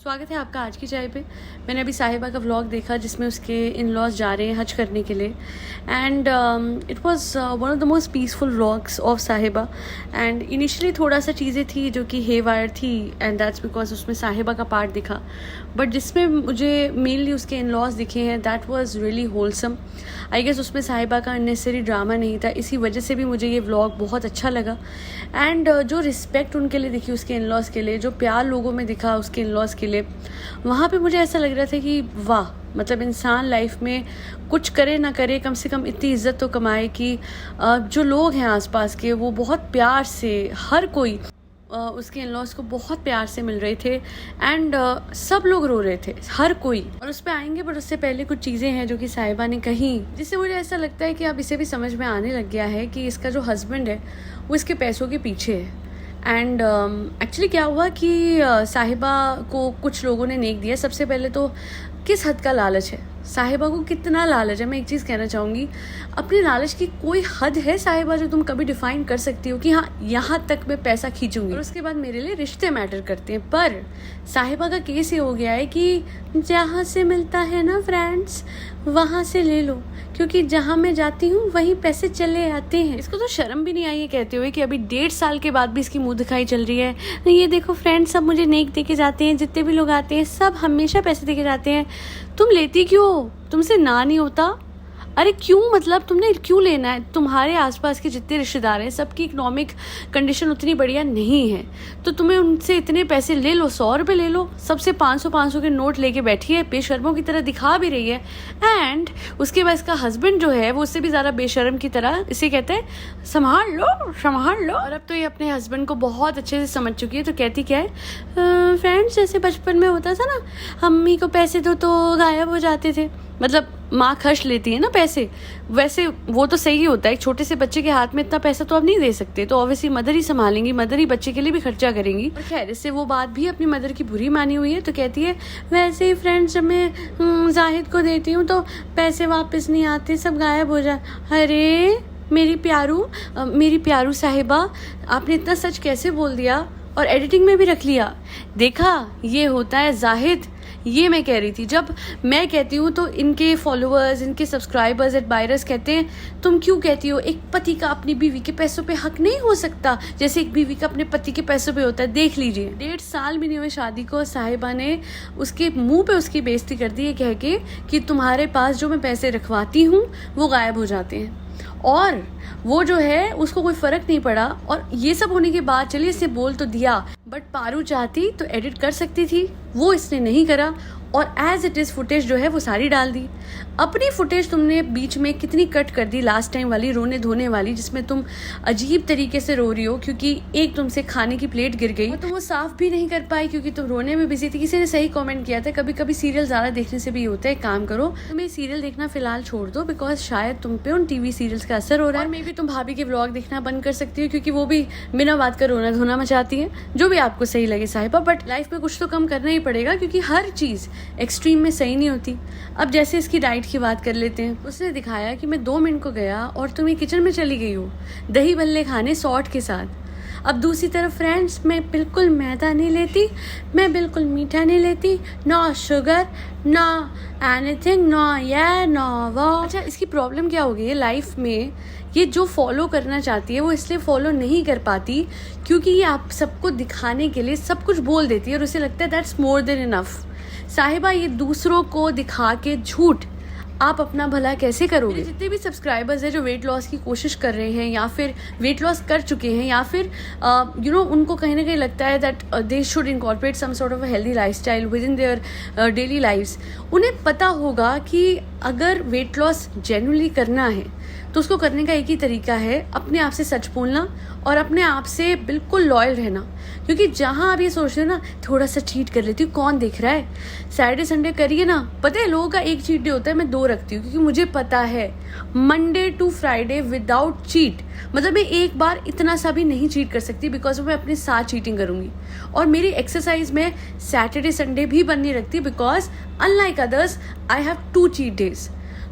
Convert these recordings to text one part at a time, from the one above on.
स्वागत है आपका आज की चाय पे। मैंने अभी साहिबा का व्लॉग देखा जिसमें उसके इन लॉज जा रहे हैं हज करने के लिए and it was one of the most peaceful vlogs of साहिबा। एंड इनिशियली थोड़ा सा चीज़ें थी जो कि हे वायर थी एंड दैट्स बिकॉज उसमें साहिबा का पार्ट दिखा, बट जिसमें मुझे मेनली उसके इन लॉज दिखे हैं that was really wholesome. I guess उसमें साहिबा का अननेसेसरी ड्रामा नहीं था, इसी वजह से भी मुझे ये व्लॉग बहुत अच्छा लगा। एंड जो रिस्पेक्ट उनके लिए दिखी उसके इन लॉज के लिए, जो प्यार लोगों में दिखा उसके इन लॉज के लिए, वहाँ पे मुझे ऐसा लग रहा था कि वाह, मतलब इंसान लाइफ में कुछ करे ना करे कम से कम इतनी इज्जत तो कमाए कि जो लोग हैं आसपास के वो बहुत प्यार से, हर कोई उसके इन लॉज को बहुत प्यार से मिल रहे थे एंड सब लोग रो रहे थे, हर कोई। और उस पर आएंगे, बट उससे पहले कुछ चीज़ें हैं जो कि साहिबा ने कही जिससे मुझे ऐसा लगता है कि अब इसे भी समझ में आने लग गया है कि इसका जो हस्बैंड है वो इसके पैसों के पीछे है। एंड एक्चुअली क्या हुआ कि साहिबा को कुछ लोगों ने नेक दिया। सबसे पहले तो किस हद का लालच है, साहिबा को कितना लालच है। मैं एक चीज़ कहना चाहूँगी, अपने लालच की कोई हद है साहिबा जो तुम कभी डिफाइन कर सकती हो कि हाँ यहाँ तक मैं पैसा खींचूंगी और उसके बाद मेरे लिए रिश्ते मैटर करते हैं। पर साहिबा का केस ये हो गया है कि जहाँ से मिलता है ना फ्रेंड्स वहाँ से ले लो, क्योंकि जहाँ मैं जाती हूँ वहीं पैसे चले आते हैं। इसको तो शर्म भी नहीं आई है कहते हुए कि अभी 1.5 साल के बाद भी इसकी मुंह दिखाई चल रही है। ये देखो फ्रेंड्स, सब मुझे नेक दे के जाते हैं, जितने भी लोग आते हैं सब हमेशा पैसे दे के जाते हैं, तुम लेती क्यों हो? तुमसे ना नहीं होता? अरे क्यों, मतलब तुमने क्यों लेना है? तुम्हारे आसपास के जितने रिश्तेदार हैं सबकी इकोनॉमिक कंडीशन उतनी बढ़िया नहीं है, तो तुम्हें उनसे इतने पैसे ले लो, 100 रुपये ले लो, सबसे 500 के नोट लेके बैठी है, बेशर्मों की तरह दिखा भी रही है। एंड उसके बाद इसका हस्बैंड जो है वो उससे भी ज़्यादा बेशर्म की तरह इसे कहते हैं संभाल लो संभाल लो। और अब तो ये अपने हस्बैंड को बहुत अच्छे से समझ चुकी है, तो कहती क्या है, फ्रेंड्स जैसे बचपन में होता था ना, अम्मी को पैसे दो तो गायब हो जाते थे, मतलब माँ खर्च लेती है ना पैसे, वैसे वो तो सही होता है। एक छोटे से बच्चे के हाथ में इतना पैसा तो अब नहीं दे सकते, तो ऑब्वियसली मदर ही संभालेंगी, मदर ही बच्चे के लिए भी खर्चा करेंगी। और खैर इससे वो बात भी अपनी मदर की बुरी मानी हुई है, तो कहती है वैसे ही फ्रेंड्स जब मैं जाहिद को देती हूँ तो पैसे वापस नहीं आते, सब गायब हो जाए। अरे मेरी प्यारू साहिबा, आपने इतना सच कैसे बोल दिया और एडिटिंग में भी रख लिया? देखा, ये होता है जाहिद। ये मैं कह रही थी, जब मैं कहती हूँ तो इनके फॉलोअर्स, इनके सब्सक्राइबर्स, एडमायरर्स कहते हैं तुम क्यों कहती हो, एक पति का अपनी बीवी के पैसों पे हक नहीं हो सकता जैसे एक बीवी का अपने पति के पैसों पे होता है। देख लीजिए, 1.5 साल भी नहीं हुए शादी को, साहिबा ने उसके मुंह पे उसकी बेइज्जती कर दी है कह के कि तुम्हारे पास जो मैं पैसे रखवाती हूँ वो गायब हो जाते हैं। और वो जो है उसको कोई फर्क नहीं पड़ा। और ये सब होने के बाद चलिए इसे बोल तो दिया, बट पारू चाहती तो एडिट कर सकती थी, वो इसने नहीं करा और एज इट इज़ फुटेज जो है वो सारी डाल दी। अपनी फुटेज तुमने बीच में कितनी कट कर दी, लास्ट टाइम वाली रोने धोने वाली, जिसमें तुम अजीब तरीके से रो रही हो क्योंकि एक तुमसे खाने की प्लेट गिर गई और तुम वो साफ भी नहीं कर पाई क्योंकि तुम रोने में बिजी थी। किसी ने सही कमेंट किया था, कभी कभी सीरियल ज़्यादा देखने से भी होता है, काम करो तुम्हें सीरियल देखना फिलहाल छोड़ दो, बिकॉज शायद तुम पे उन टीवी सीरियल्स का असर हो रहा है। मे भी तुम भाभी के व्लॉग देखना बंद कर सकती हो क्योंकि वो भी बिना बात का रोना धोना मचाती है। जो भी आपको सही लगे साहिबा, बट लाइफ में कुछ तो कम करना ही पड़ेगा क्योंकि हर चीज़ एक्सट्रीम में सही नहीं होती। अब जैसे इसकी डाइट की बात कर लेते हैं, उसने दिखाया कि मैं 2 मिनट को गया और तुम किचन में चली गई हो दही बल्ले खाने सॉल्ट के साथ। अब दूसरी तरफ फ्रेंड्स, मैं बिल्कुल मैदा नहीं लेती, मैं बिल्कुल मीठा नहीं लेती, no sugar, no anything, no ये नो वो। अच्छा, इसकी प्रॉब्लम क्या हो गई है लाइफ में, ये जो फॉलो करना चाहती है वो इसलिए फॉलो नहीं कर पाती क्योंकि ये आप सबको दिखाने के लिए सब कुछ बोल देती है और उसे लगता है दैट्स मोर देन इनफ। साहिबा, ये दूसरों को दिखा के झूठ आप अपना भला कैसे करोगे? जितने भी सब्सक्राइबर्स हैं जो वेट लॉस की कोशिश कर रहे हैं या फिर वेट लॉस कर चुके हैं या फिर उनको कहीं ना कहीं लगता है that they should incorporate some sort of a healthy lifestyle within their daily lifes, उन्हें पता होगा कि अगर वेट लॉस जेन्युइनली करना है तो उसको करने का एक ही तरीका है, अपने आप से सच बोलना और अपने आप से बिल्कुल लॉयल रहना। क्योंकि जहाँ आप ये सोच रहे हो ना थोड़ा सा चीट कर लेती हूँ, कौन देख रहा है, सैटरडे संडे करिए ना। पता है लोगों का एक चीट डे होता है, मैं 2 रखती हूँ क्योंकि मुझे पता है Monday to Friday without cheat, मतलब मैं एक बार इतना सा भी नहीं चीट कर सकती बिकॉज मैं अपने साथ चीटिंग करूँगी। और मेरी एक्सरसाइज में सैटरडे संडे भी बंद नहीं रखती because unlike others I have 2 cheat days.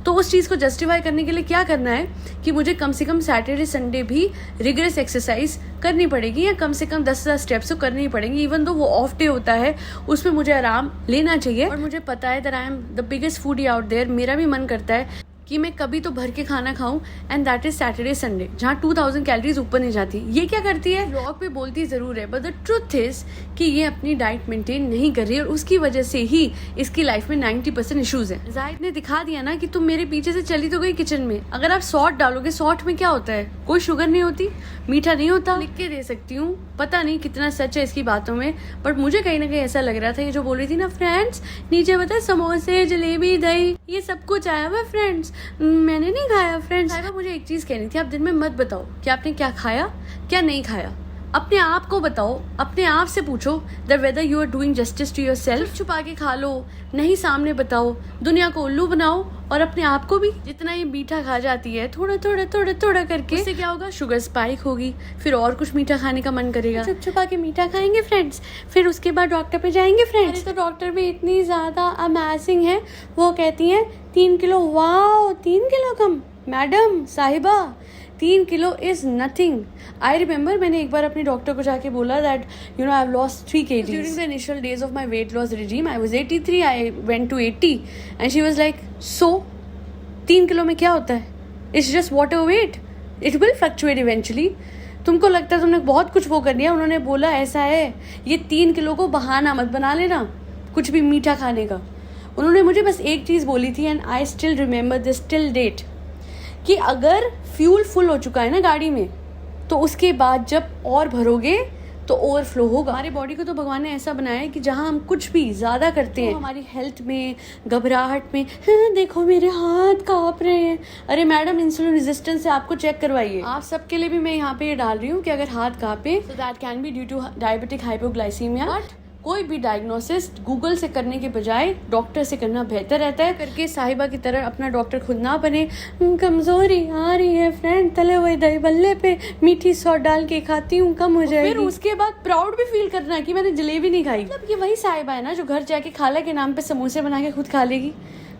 तो उस चीज़ को जस्टिफाई करने के लिए क्या करना है कि मुझे कम से कम सैटरडे संडे भी रिगरस एक्सरसाइज करनी पड़ेगी, या कम से कम 10,000 स्टेप्स तो करनी ही पड़ेंगी। इवन दो वो ऑफ डे होता है, उसमें मुझे आराम लेना चाहिए। और मुझे पता है that I am the biggest foodie out there. मेरा भी मन करता है कि मैं कभी तो भर के खाना खाऊं, and that is Saturday Sunday, जहाँ 2000 कैलोरीज ऊपर नहीं जाती। ये क्या करती है, व्लॉग पे बोलती ज़रूर है, बट द ट्रुथ इज कि ये अपनी डाइट मेंटेन नहीं कर रही है, और उसकी वजह से ही इसकी लाइफ में 90% इश्यूज है। जाहिद ने दिखा दिया ना कि तुम मेरे पीछे से चली तो गई किचन में। अगर आप सॉल्ट डालोगे, सॉल्ट में क्या होता है, कोई शुगर नहीं होती, मीठा नहीं होता। लिख के दे सकती हूँ, पता नहीं कितना सच है इसकी बातों में, बट मुझे कहीं ना कहीं ऐसा लग रहा था। ये जो बोल रही थी ना, फ्रेंड्स नीचे बता समोसे जलेबी दही ये सब कुछ आया हुआ फ्रेंड्स, मैंने नहीं खाया फ्रेंड्स। साहिबा मुझे एक चीज कहनी थी, आप दिन में मत बताओ कि आपने क्या खाया क्या नहीं खाया। अपने आप को बताओ, अपने आप से पूछो that whether you are doing justice to yourself. छुपा के खा लो, नहीं सामने बताओ, दुनिया को उल्लू बनाओ, और अपने आप को भी। जितना ये मीठा खा जाती है थोड़ा थोड़ा थोड़ा थोड़ा करके, उससे क्या होगा, शुगर स्पाइक होगी, फिर और कुछ मीठा खाने का मन करेगा, छुप छुपा के मीठा खाएंगे फ्रेंड्स, फिर उसके बाद डॉक्टर पे जाएंगे फ्रेंड्स। तो डॉक्टर भी इतनी ज्यादा अमेजिंग है, वो कहती है 3 किलो। वाओ, 3 किलो कम मैडम साहिबा, 3 kilo is nothing. I remember मैंने एक बार अपने डॉक्टर को जाके बोला that you know I have lost 3 kgs during the initial days of my weight loss regime. I was 83, I went to 80, and she was like, so 3 kilo में क्या होता है, it's just water weight, it will fluctuate eventually. तुमको लगता है तुमने बहुत कुछ वो कर लिया। उन्होंने बोला ऐसा है, ये 3 किलो को बहाना मत बना लेना कुछ भी मीठा खाने का। उन्होंने मुझे बस एक चीज़ बोली थी, and I still remember this till date, कि अगर फ्यूल फुल हो चुका है ना गाड़ी में, तो उसके बाद जब और भरोगे तो ओवरफ्लो होगा। हमारी बॉडी को तो भगवान ने ऐसा बनाया है कि जहाँ हम कुछ भी ज़्यादा करते हैं, तो हमारी हेल्थ में, घबराहट में, हाँ, देखो मेरे हाथ काँप रहे हैं। अरे मैडम, इंसुलिन रेजिस्टेंस से आपको चेक करवाइए। आप सबके लिए भी मैं यहाँ पे ये डाल रही हूँ कि अगर हाथ काँपे तो that can be due to diabetic hypoglycaemia. But कोई भी डायग्नोसिस गूगल से करने के बजाय डॉक्टर से करना बेहतर रहता है। करके साहिबा की तरह अपना डॉक्टर खुद ना बने। कमजोरी आ रही है फ्रेंड, तले हुए दही बल्ले पे मीठी सॉस डाल के खाती हूँ, कम हो जाएगी। फिर उसके बाद प्राउड भी फील करना है कि मैंने जलेबी नहीं खाई। मतलब ये वही साहिबा है ना जो घर जाके खाला के नाम पे समोसे बना के खुद खा लेगी।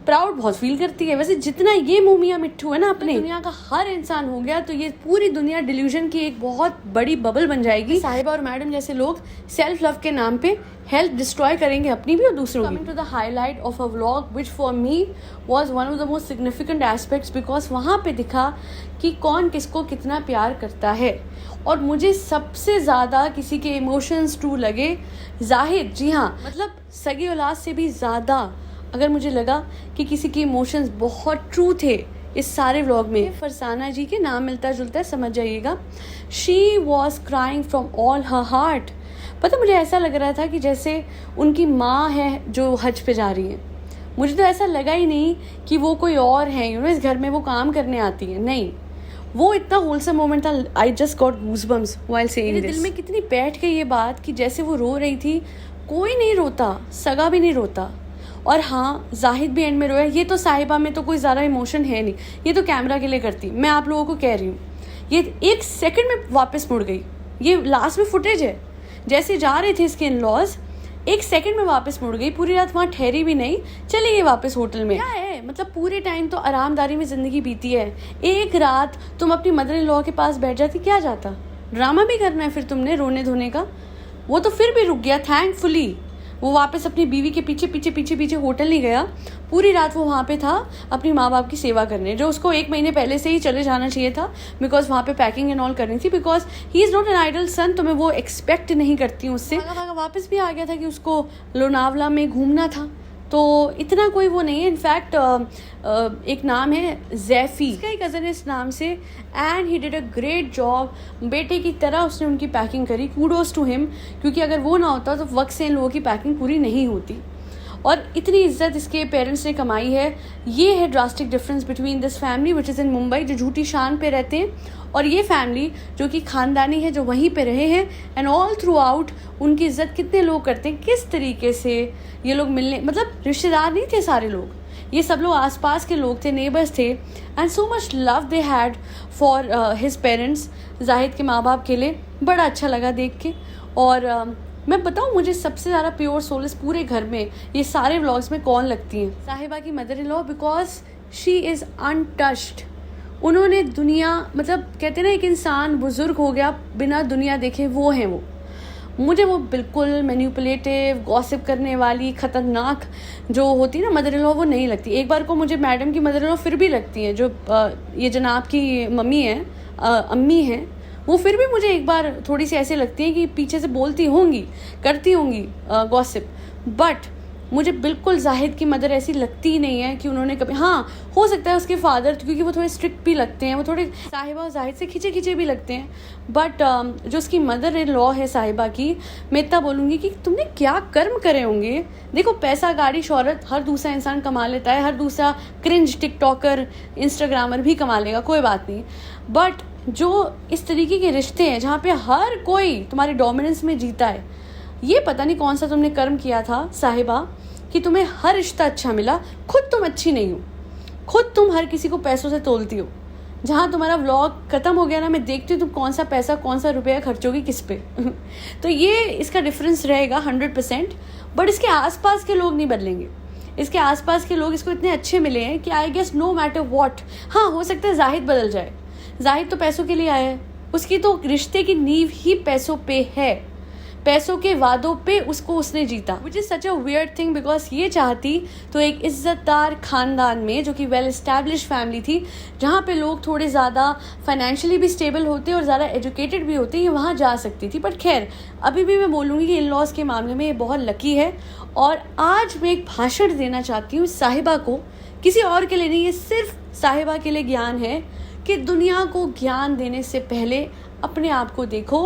प्राउड बहुत फील करती है। वैसे जितना ये मोमिया मिट्ठू है ना अपने दुनिया का हर इंसान हो गया, तो ये पूरी दुनिया डिल्यूजन की एक बहुत बड़ी बबल बन जाएगी। साहिबा और मैडम जैसे लोग सेल्फ लव के नाम पे हेल्थ डिस्ट्रॉय करेंगे, अपनी भी और दूसरों की। Coming to the highlight of a vlog which for me was one of the most significant aspects, because वहाँ पे दिखा कि कौन किसको कितना प्यार करता है। और मुझे सबसे ज़्यादा किसी के इमोशंस ट्रू लगे जाहिद। जी हाँ, मतलब सगी औलाद से भी ज़्यादा अगर मुझे लगा कि किसी के इमोशंस बहुत ट्रू थे इस सारे व्लॉग में, फरसाना जी के नाम मिलता जुलता है, समझ जाइएगा। She was crying from all her heart. पता मुझे ऐसा लग रहा था कि जैसे उनकी माँ है जो हज पे जा रही है। मुझे तो ऐसा लगा ही नहीं कि वो कोई और है, यू नो, इस घर में वो काम करने आती है। नहीं, वो इतना होलसम मोमेंट था। I just got goosebumps while saying this. दिल में कितनी बैठ गई ये बात कि जैसे वो रो रही थी, कोई नहीं रोता, सगा भी नहीं रोता। और हाँ, जाहिद भी एंड में रोया। ये तो साहिबा में तो कोई ज़्यादा इमोशन है नहीं, ये तो कैमरा के लिए करती। मैं आप लोगों को कह रही हूँ, ये 1 सेकंड में वापस मुड़ गई। ये लास्ट में फुटेज है, जैसे जा रहे थे इसके इन-लॉज, 1 सेकंड में वापस मुड़ गई। पूरी रात वहाँ ठहरी भी नहीं, चली गई वापस होटल में। क्या है, मतलब पूरे टाइम तो आरामदारी में ज़िंदगी बीती है। एक रात तुम अपनी मदर इन लॉ के पास बैठ जाती, क्या जाता? ड्रामा भी करना है फिर तुमने रोने धोने का। वो तो फिर भी रुक गया, थैंकफुली। वो वापस अपनी बीवी के पीछे पीछे पीछे पीछे होटल नहीं गया। पूरी रात वो वहाँ पे था अपनी माँ बाप की सेवा करने, जो उसको 1 महीने पहले से ही चले जाना चाहिए था, बिकॉज वहाँ पे पैकिंग एंड ऑल करनी थी, because he is not an idle son. तो मैं वो एक्सपेक्ट नहीं करती हूँ उससे। वापस भी आ गया था कि उसको लोनावला में घूमना था, तो इतना कोई वो नहीं है। इनफैक्ट एक नाम है जैफी, इसका एक कज़न है इस नाम से, and he did a great job. बेटे की तरह उसने उनकी पैकिंग करी, कूडोज टू हिम, क्योंकि अगर वो ना होता तो वक्त से इन लोगों की पैकिंग पूरी नहीं होती। और इतनी इज्जत इसके पेरेंट्स ने कमाई है। ये है drastic difference between this family which is in Mumbai, जो झूठी शान पे रहते हैं, और ये फैमिली जो कि खानदानी है, जो वहीं पे रहे हैं, एंड ऑल थ्रू आउट उनकी इज्जत कितने लोग करते हैं, किस तरीके से ये लोग मिलने, मतलब रिश्तेदार नहीं थे सारे लोग, ये सब लोग आसपास के लोग थे, नेबर्स थे, and so much love they had for his parents. Zahid के माँ बाप के लिए बड़ा अच्छा लगा देख के। और मैं बताऊँ, मुझे सबसे ज़्यादा प्योर सोल इस पूरे घर में, ये सारे व्लॉग्स में कौन लगती हैं? साहिबा की mother in law, because she is untouched. उन्होंने दुनिया, मतलब कहते ना एक इंसान बुजुर्ग हो गया बिना दुनिया देखे, वो हैं वो। मुझे वो बिल्कुल मैनिपुलेटिव, गॉसिप करने वाली, ख़तरनाक जो होती है ना मदर इन लॉ, वो नहीं लगती। एक बार को मुझे मैडम की मदर इन लॉ फिर भी लगती हैं, जो ये जनाब की मम्मी हैं, अम्मी हैं, वो फिर भी मुझे एक बार थोड़ी सी ऐसे लगती है कि पीछे से बोलती होंगी, करती होंगी गॉसिप। बट मुझे बिल्कुल जाहिद की मदर ऐसी लगती ही नहीं है कि उन्होंने कभी, हाँ हो सकता है उसके फादर, क्योंकि वो थोड़े स्ट्रिक्ट भी लगते हैं, वो थोड़े साहिबा और जाहिद से खिंचे खिंचे भी लगते हैं। बट जो उसकी मदर इन लॉ है साहिबा की, मैं इतना बोलूँगी कि तुमने क्या कर्म करे होंगे। देखो पैसा, गाड़ी, शोहरत हर दूसरा इंसान कमा लेता है, हर दूसरा क्रिंज टिकटॉकर, इंस्टाग्रामर भी कमा लेगा, कोई बात नहीं। बट जो इस तरीके के रिश्ते हैं जहाँ पे हर कोई तुम्हारी डोमिनेंस में जीता है, ये पता नहीं कौन सा तुमने कर्म किया था साहिबा कि तुम्हें हर रिश्ता अच्छा मिला। खुद तुम अच्छी नहीं हो, खुद तुम हर किसी को पैसों से तोलती हो। जहाँ तुम्हारा व्लॉग खत्म हो गया ना, मैं देखती हूँ तुम कौन सा पैसा, कौन सा रुपया खर्चोगी किस पे। तो ये इसका डिफरेंस रहेगा 100%। बट इसके आसपास के लोग नहीं बदलेंगे। इसके आसपास के लोग इसको इतने अच्छे मिले हैं कि I guess no matter what, हाँ हो सकता है जाहिद बदल जाए। जाहिद तो पैसों के लिए आया है, उसकी तो रिश्ते की नींव ही पैसों पे है, पैसों के वादों पे उसने जीता। Which is such a weird thing, because ये चाहती तो एक इज्जतदार खानदान में, जो कि वेल एस्टैब्लिश फैमिली थी, जहाँ पे लोग थोड़े ज़्यादा फाइनेंशियली भी स्टेबल होते और ज़्यादा एजुकेटेड भी होते, ये वहाँ जा सकती थी। बट खैर अभी भी मैं बोलूँगी कि इन लॉज के मामले में ये बहुत लकी है। और आज मैं एक भाषण देना चाहती हूँ साहिबा को, किसी और के लिए नहीं, ये सिर्फ साहिबा के लिए ज्ञान है कि दुनिया को ज्ञान देने से पहले अपने आप को देखो।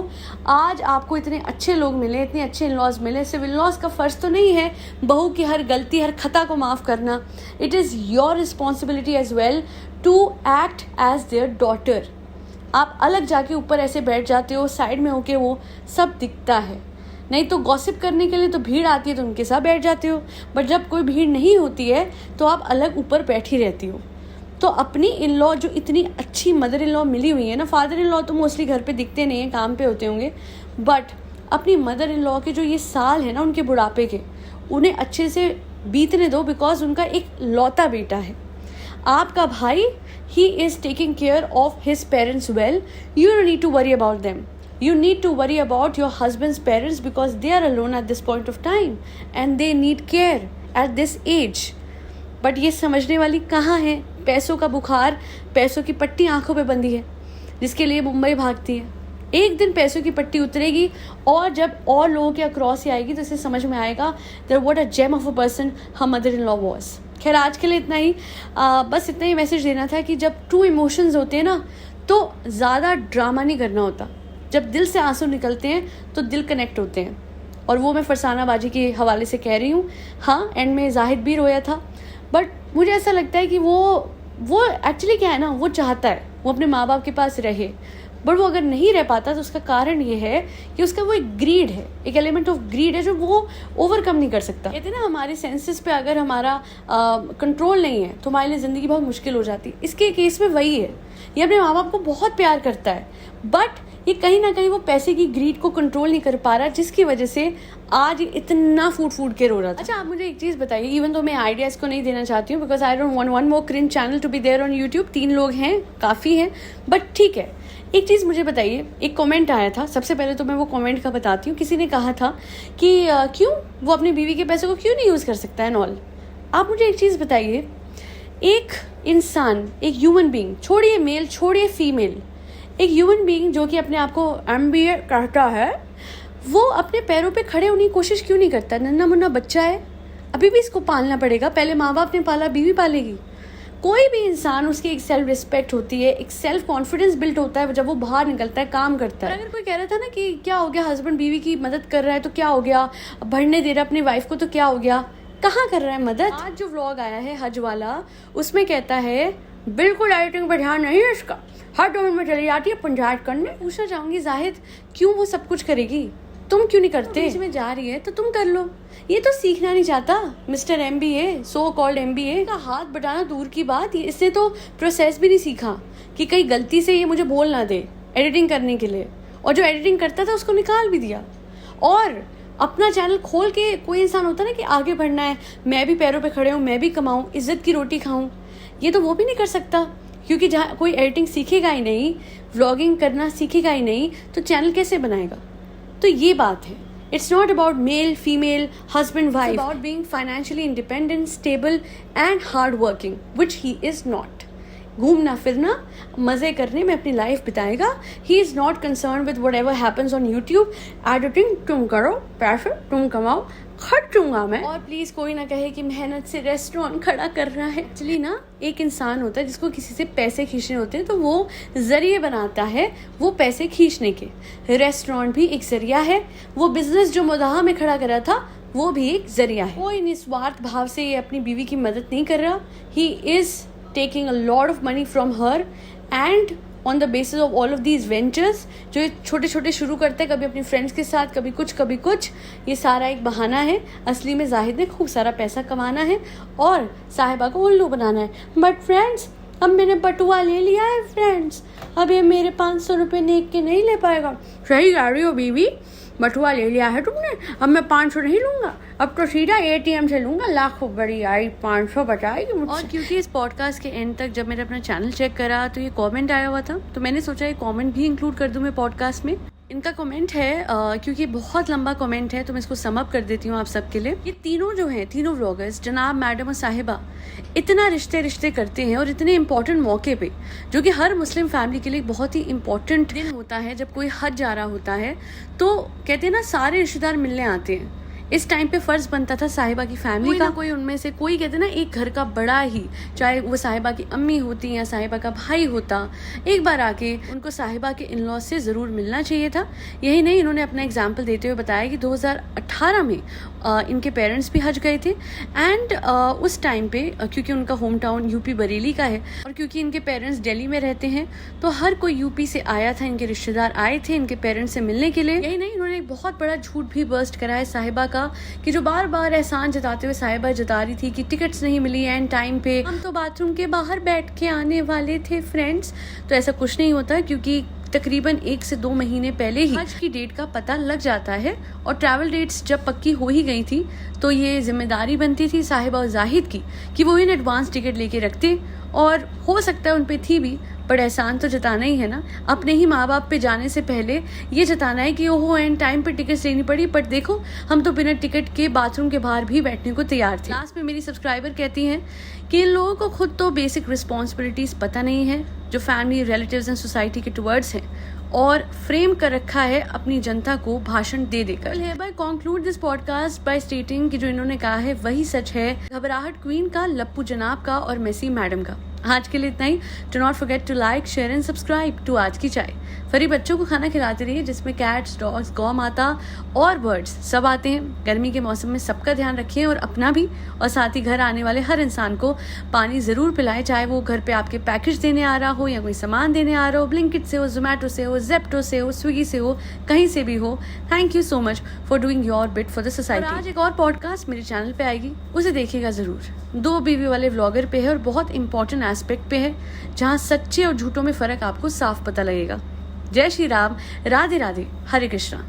आज आपको इतने अच्छे लोग मिले, इतने अच्छे इन लॉज मिले, सिर्फ इन लॉज का फ़र्ज़ तो नहीं है बहू की हर गलती, हर खता को माफ़ करना। It is your responsibility as well to act as their daughter. आप अलग जाके ऊपर ऐसे बैठ जाते हो, साइड में होके वो सब दिखता है। नहीं तो गॉसिप करने के लिए तो भीड़ आती है तो उनके साथ बैठ जाते हो, बट जब कोई भीड़ नहीं होती है तो आप अलग ऊपर बैठी रहती हो। तो अपनी इन लॉ जो इतनी अच्छी मदर इन लॉ मिली हुई है ना, फादर इन लॉ तो मोस्टली घर पे दिखते नहीं हैं, काम पे होते होंगे, बट अपनी मदर इन लॉ के जो ये साल है ना उनके बुढ़ापे के, उन्हें अच्छे से बीतने दो, बिकॉज उनका एक लौता बेटा है। आपका भाई, he is taking care of his parents well, you don't need to worry about them. You need to worry about your husband's parents because they are alone at this point of time and they need care at this age. But ये समझने वाली कहाँ है? पैसों का बुखार, पैसों की पट्टी आंखों पे बंधी है, जिसके लिए मुंबई भागती है। एक दिन पैसों की पट्टी उतरेगी और जब और लोगों के अक्रॉस ही आएगी तो इसे समझ में आएगा that what a gem of a person her mother-in-law was. खैर आज के लिए इतना ही, बस इतना ही मैसेज देना था कि जब ट्रू इमोशंस होते हैं ना तो ज़्यादा ड्रामा नहीं करना होता। जब दिल से आंसू निकलते हैं तो दिल कनेक्ट होते हैं, और वो मैं फरसाना बाजी के हवाले से कह रही हूँ। हाँ, एंड में जाहिद भी रोया था, बट मुझे ऐसा लगता है कि वो एक्चुअली क्या है ना, वो चाहता है वो अपने माँ बाप के पास रहे, बट वो अगर नहीं रह पाता तो उसका कारण ये है कि उसका वो एक ग्रीड है, एक एलिमेंट ऑफ ग्रीड है जो वो ओवरकम नहीं कर सकता। कहते हैं ना, हमारे सेंसेस पे अगर हमारा कंट्रोल नहीं है तो हमारे लिए ज़िंदगी बहुत मुश्किल हो जाती है। इसके केस में वही है, ये अपने माँ बाप को बहुत प्यार करता है, बट ये कहीं ना कहीं वो पैसे की ग्रीड को कंट्रोल नहीं कर पा रहा, जिसकी वजह से आज इतना फूट के रो रहा था। अच्छा, आप मुझे एक चीज़ बताइए, इवन तो मैं आइडियाज़ को नहीं देना चाहती हूँ, because I don't want one more cringe channel to be there on YouTube. 3 लोग हैं, काफ़ी हैं, बट ठीक है। एक चीज़ मुझे बताइए, एक कमेंट आया था, सबसे पहले तो मैं वो कमेंट का बताती हूँ। किसी ने कहा था कि क्यों वो अपनी बीवी के पैसे को क्यों नहीं यूज़ कर सकता है नॉल। आप मुझे एक चीज़ बताइए, एक इंसान, एक ह्यूमन बीइंग, छोड़िए मेल छोड़िए फीमेल, एक ह्यूमन बीइंग जो कि अपने आप को एम्बियर कहता है, वो अपने पैरों पे खड़े होने की कोशिश क्यों नहीं करता? नन्ना मुन्ना बच्चा है, अभी भी इसको पालना पड़ेगा। पहले माँ बाप ने पाला, बीवी पालेगी। कोई भी इंसान, उसकी एक सेल्फ रिस्पेक्ट होती है, एक सेल्फ कॉन्फिडेंस बिल्ड होता है जब वो बाहर निकलता है, काम करता है। अगर कोई कह रहा था ना कि क्या हो गया, हस्बैंड बीवी की मदद कर रहा है तो क्या हो गया, बढ़ने दे रहा है अपनी वाइफ को तो क्या हो गया, कहाँ कर रहा है मदद? आज जो व्लॉग आया है हज वाला, उसमें कहता है बिल्कुल एडिटिंग पर ध्यान नहीं है इसका, हर 2 मिनट में चली जाती है पंचायत करने। पूछना चाहूंगी जाहिद, क्यों वो सब कुछ करेगी, तुम क्यों नहीं करते? बीच में जा रही है तो तुम कर लो। ये तो सीखना नहीं चाहता mister MBA, so called MBA का हाथ बटाना दूर की बात, इसने तो प्रोसेस भी नहीं सीखा कि कहीं गलती से ये मुझे बोल ना दे एडिटिंग करने के लिए, और जो एडिटिंग करता था उसको निकाल भी दिया। और अपना चैनल खोल के कोई इंसान होता ना कि आगे बढ़ना है, मैं भी पैरों पे खड़े हूँ, मैं भी कमाऊँ, इज्जत की रोटी खाऊँ, ये तो वो भी नहीं कर सकता, क्योंकि जहाँ कोई एडिटिंग सीखेगा ही नहीं, व्लॉगिंग करना सीखेगा ही नहीं, तो चैनल कैसे बनाएगा? तो ये बात है. It's not about male, female, husband, wife. It's about being financially independent, stable and hardworking, which he is not. घूमना फिरना मज़े करने में अपनी life बिताएगा. He is not concerned with whatever happens on YouTube. Editing तुम करो, पैसे तुम कमाओ, खर्चूंगा मैं. और प्लीज़ कोई ना कहे कि मेहनत से रेस्टोरेंट खड़ा कर रहा है. एक्चुअली ना एक इंसान होता है जिसको किसी से पैसे खींचने होते हैं, तो वो ज़रिए बनाता है वो पैसे खींचने के. रेस्टोरेंट भी एक ज़रिया है. वो बिजनेस जो मुदाहा में खड़ा करा था वो भी एक ज़रिया है. कोई निस्वार्थ भाव से ये अपनी बीवी की मदद नहीं कर रहा. He is taking a lot of money from her and on the basis of all of these ventures जो छोटे छोटे शुरू करते हैं, कभी अपनी फ्रेंड्स के साथ, कभी कुछ, ये सारा एक बहाना है. असली में जाहिद ने खूब सारा पैसा कमाना है और साहिबा को उल्लू बनाना है. बट फ्रेंड्स, अब मैंने बटुआ ले लिया है फ्रेंड्स, अब ये मेरे 500 रुपये नेक के नहीं ले पाएगा. सही जा रही हो बीवी, बटुआ ले लिया है तुमने, अब मैं 500 नहीं लूँगा, अब तो सीधा ATM से लूँगा. लाखों बड़ी आई, 500 बचाएगी मुझसे. और क्योंकि इस पॉडकास्ट के एंड तक जब मैंने अपना चैनल चेक करा तो ये कमेंट आया हुआ था, तो मैंने सोचा ये कमेंट भी इंक्लूड कर दूँ मैं पॉडकास्ट में. इनका कमेंट है क्योंकि बहुत लंबा कमेंट है तो मैं इसको सम अप कर देती हूँ आप सबके लिए. ये तीनों जो हैं, तीनों व्लॉगर्स, जनाब, मैडम और साहिबा, इतना रिश्ते करते हैं और इतने इम्पोर्टेंट मौके पे, जो कि हर मुस्लिम फैमिली के लिए बहुत ही इम्पोर्टेंट दिन होता है जब कोई हज जा रहा होता है, तो कहते हैं ना सारे रिश्तेदार मिलने आते हैं. इस टाइम पे फ़र्ज़ बनता था साहिबा की फैमिली का, कोई उनमें से कोई कहते ना एक घर का बड़ा ही, चाहे वो साहिबा की अम्मी होती या साहिबा का भाई होता, एक बार आके उनको साहिबा के इन लॉज से ज़रूर मिलना चाहिए था. यही नहीं, इन्होंने अपना एग्जाम्पल देते हुए बताया कि 2018 में इनके पेरेंट्स भी हज गए थे. एंड उस टाइम पे क्योंकि उनका होम टाउन यूपी बरेली का है और क्योंकि इनके पेरेंट्स दिल्ली में रहते हैं, तो हर कोई यूपी से आया था, इनके रिश्तेदार आए थे इनके पेरेंट्स से मिलने के लिए. यही नहीं, इन्होंने एक बहुत बड़ा झूठ भी बर्स्ट करा है साहिबा का, कि जो बार बार एहसान जताते हुए साहिबा जता रही थी कि टिकट्स नहीं मिली एंड टाइम पे, हम तो बाथरूम के बाहर बैठ के आने वाले थे फ्रेंड्स. तो ऐसा कुछ नहीं होता, क्योंकि तकरीबन 1 से 2 महीने पहले ही हज की डेट का पता लग जाता है. और ट्रैवल डेट्स जब पक्की हो ही गई थी तो ये जिम्मेदारी बनती थी साहिबा और जाहिद की कि वो इन एडवांस टिकट लेके रखते. और हो सकता है उन पे थी भी, पर एहसान तो जताना ही है ना. अपने ही माँ बाप पे जाने से पहले ये जताना है कि ओहो एंड टाइम पे टिकट लेनी पड़ी, बट देखो हम तो बिना टिकट के बाथरूम के बाहर भी बैठने को तैयार थे. लास्ट में मेरी सब्सक्राइबर कहती हैं कि इन लोगों को खुद तो बेसिक रिस्पॉन्सिबिलिटीज़ पता नहीं है जो फैमिली, रिलेटिव्स एंड सोसाइटी के टुवर्ड्स हैं, और फ्रेम कर रखा है अपनी जनता को भाषण दे देकर. By conclude this podcast by stating कि जो इन्होंने कहा है वही सच है. घबराहट क्वीन का, लप्पू जनाब का और मेसी मैडम का. आज के लिए इतना ही. Do not forget to like, share and subscribe to Aaj Ki चाय. फरी बच्चों को खाना खिलाते रहिए जिसमें कैट्स, डॉग्स, गौ माता और बर्ड्स सब आते हैं. गर्मी के मौसम में सबका ध्यान रखें और अपना भी, और साथ ही घर आने वाले हर इंसान को पानी ज़रूर पिलाएं, चाहे वो घर पे आपके पैकेज देने आ रहा हो या कोई सामान देने आ रहा हो, ब्लिंकिट से हो, जोमेटो से हो, जेप्टो से हो, स्विगी से हो, कहीं से भी हो. Thank you so much for doing your bit for the society. आज एक और पॉडकास्ट मेरे चैनल पे आएगी, उसे देखिएगा ज़रूर. 2 बीवी वाले व्लॉगर पे है और बहुत इंपॉर्टेंट एस्पेक्ट पे है, जहाँ सच्चे और झूठों में फ़र्क आपको साफ पता लगेगा. जय श्री राम, राधे राधे, हरे कृष्णा.